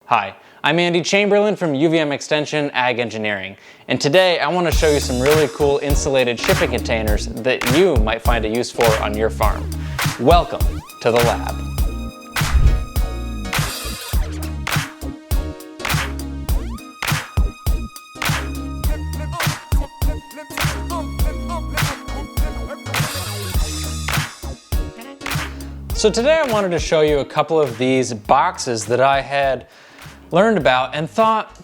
Hi, I'm Andy Chamberlain from UVM Extension Ag Engineering, and today I want to show you some really cool insulated shipping containers that you might find a use for on your farm. Welcome to the lab. So today I wanted to show you a couple of these boxes that I had learned about and thought,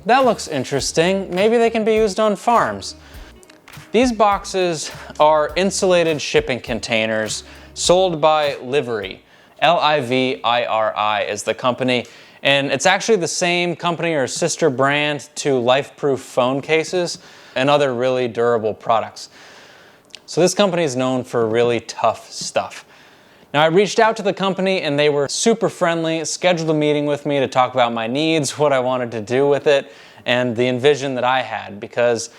that looks interesting. Maybe they can be used on farms. These boxes are insulated shipping containers sold by Liviri. Liviri is the company, and it's actually the same company or sister brand to LifeProof phone cases and other really durable products. So this company is known for really tough stuff. Now, I reached out to the company and they were super friendly, scheduled a meeting with me to talk about my needs, what I wanted to do with it, and the envision that I had, because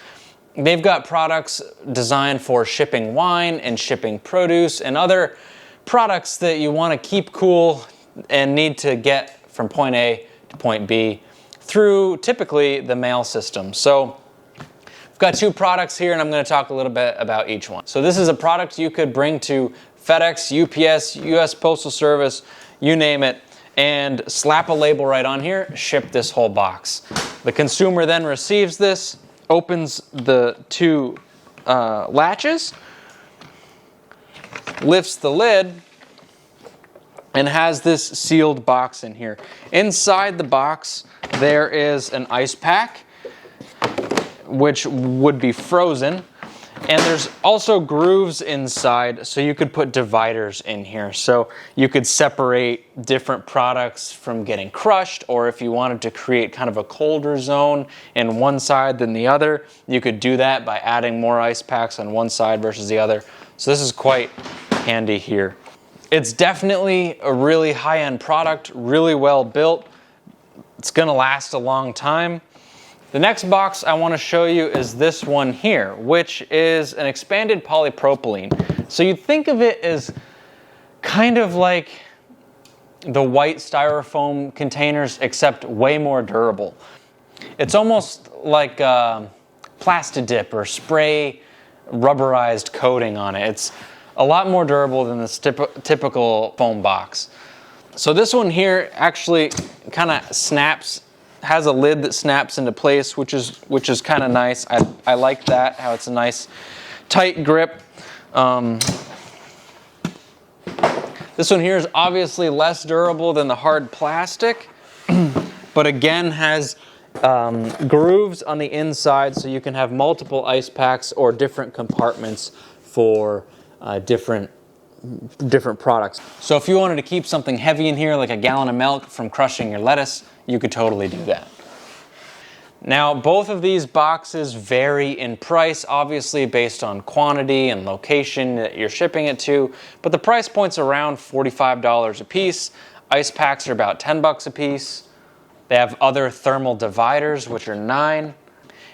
they've got products designed for shipping wine and shipping produce and other products that you want to keep cool and need to get from point A to point B through typically the mail system. So I've got two products here and I'm going to talk a little bit about each one. So this is a product you could bring to FedEx, UPS, US Postal Service, you name it, and slap a label right on here, ship this whole box. The consumer then receives this, opens the two latches, lifts the lid, and has this sealed box in here. Inside the box, there is an ice pack, which would be frozen. And there's also grooves inside, so you could put dividers in here. So you could separate different products from getting crushed, or if you wanted to create kind of a colder zone in one side than the other, you could do that by adding more ice packs on one side versus the other. So this is quite handy here. It's definitely a really high-end product, really well built. It's gonna last a long time. The next box I want to show you is this one here, which is an expanded polypropylene. So you'd think of it as kind of like the white styrofoam containers, except way more durable. It's almost like Plastidip or spray rubberized coating on it. It's a lot more durable than this typical foam box. So this one here actually kind of has a lid that snaps into place, which is kind of nice. I like that, how it's a nice tight grip. This one here is obviously less durable than the hard plastic, but again has grooves on the inside, so you can have multiple ice packs or different compartments for different products. So if you wanted to keep something heavy in here, like a gallon of milk, from crushing your lettuce, you could totally do that. Now, both of these boxes vary in price, obviously based on quantity and location that you're shipping it to, but the price point's around $45 a piece. Ice packs are about $10 a piece. They have other thermal dividers, which are $9,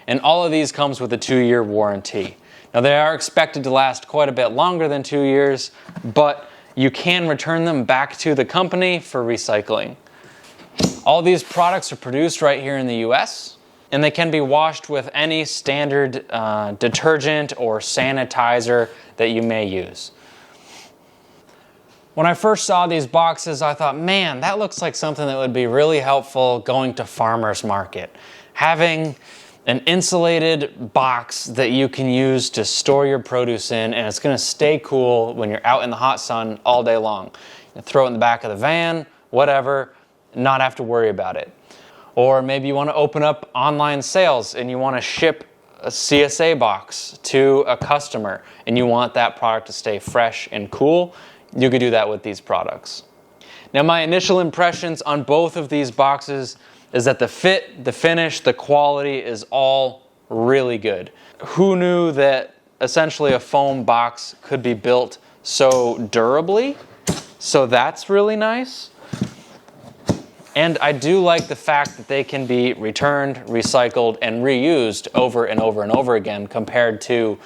and all of these comes with a 2-year warranty. Now, they are expected to last quite a bit longer than 2 years, but you can return them back to the company for recycling. All these products are produced right here in the US, and they can be washed with any standard detergent or sanitizer that you may use. When I first saw these boxes, I thought, man, that looks like something that would be really helpful going to farmers market. Having an insulated box that you can use to store your produce in, and it's gonna stay cool when you're out in the hot sun all day long. You throw it in the back of the van, whatever, not have to worry about it. Or maybe you want to open up online sales and you want to ship a CSA box to a customer and you want that product to stay fresh and cool, you could do that with these products. Now, my initial impressions on both of these boxes is that the fit, the finish, the quality is all really good. Who knew that essentially a foam box could be built so durably? So that's really nice. And I do like the fact that they can be returned, recycled, and reused over and over and over again compared to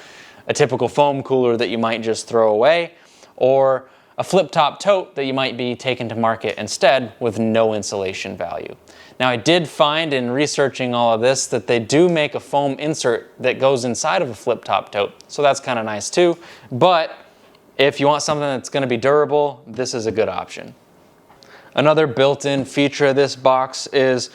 a typical foam cooler that you might just throw away, or a flip-top tote that you might be taking to market instead with no insulation value. Now, I did find in researching all of this that they do make a foam insert that goes inside of a flip-top tote, so that's kind of nice too. But if you want something that's going to be durable, this is a good option. Another built-in feature of this box is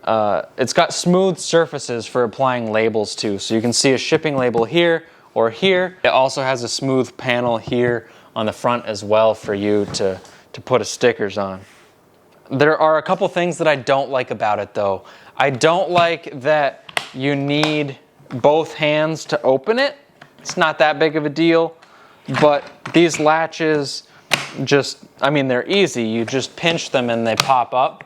it's got smooth surfaces for applying labels to. So you can see a shipping label here or here. It also has a smooth panel here on the front as well for you to put stickers on. There are a couple things that I don't like about it though. I don't like that you need both hands to open it. It's not that big of a deal, but these latches they're easy. You just pinch them and they pop up,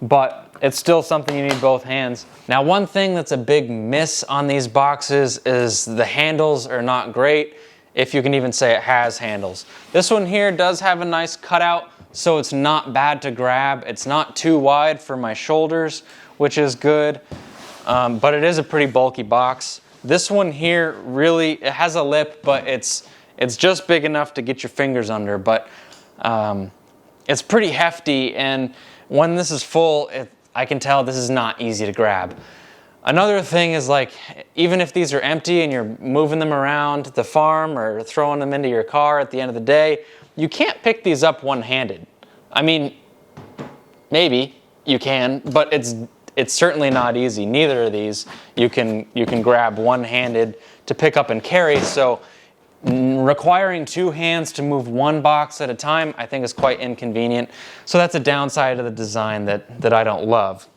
but it's still something you need both hands. Now, one thing that's a big miss on these boxes is the handles are not great, if you can even say it has handles. This one here does have a nice cutout, so it's not bad to grab. It's not too wide for my shoulders, which is good, but it is a pretty bulky box. This one here really, it has a lip, but it's just big enough to get your fingers under, but it's pretty hefty, and when this is full, I can tell this is not easy to grab. Another thing is, like, even if these are empty and you're moving them around the farm or throwing them into your car at the end of the day, you can't pick these up one-handed. I mean, maybe you can, but it's certainly not easy. Neither of these you can grab one-handed to pick up and carry, so requiring two hands to move one box at a time, I think, is quite inconvenient. So that's a downside of the design that I don't love.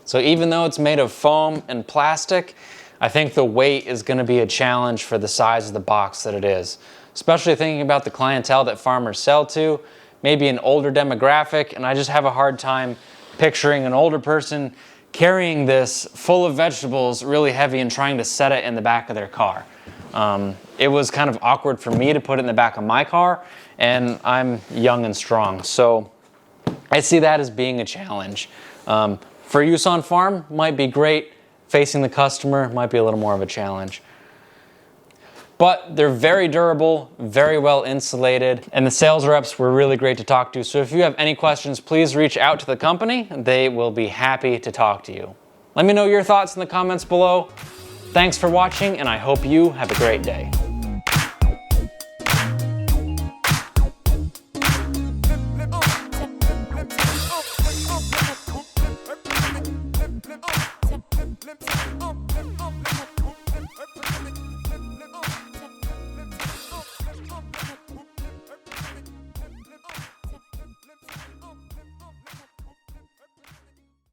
So even though it's made of foam and plastic, I think the weight is going to be a challenge for the size of the box that it is. Especially thinking about the clientele that farmers sell to, maybe an older demographic, and I just have a hard time picturing an older person carrying this full of vegetables really heavy and trying to set it in the back of their car. It was kind of awkward for me to put it in the back of my car, and I'm young and strong, so I see that as being a challenge. For use on farm, might be great. Facing the customer might be a little more of a challenge. But they're very durable, very well insulated, and the sales reps were really great to talk to. So if you have any questions, please reach out to the company. They will be happy to talk to you. Let me know your thoughts in the comments below. Thanks for watching, and I hope you have a great day.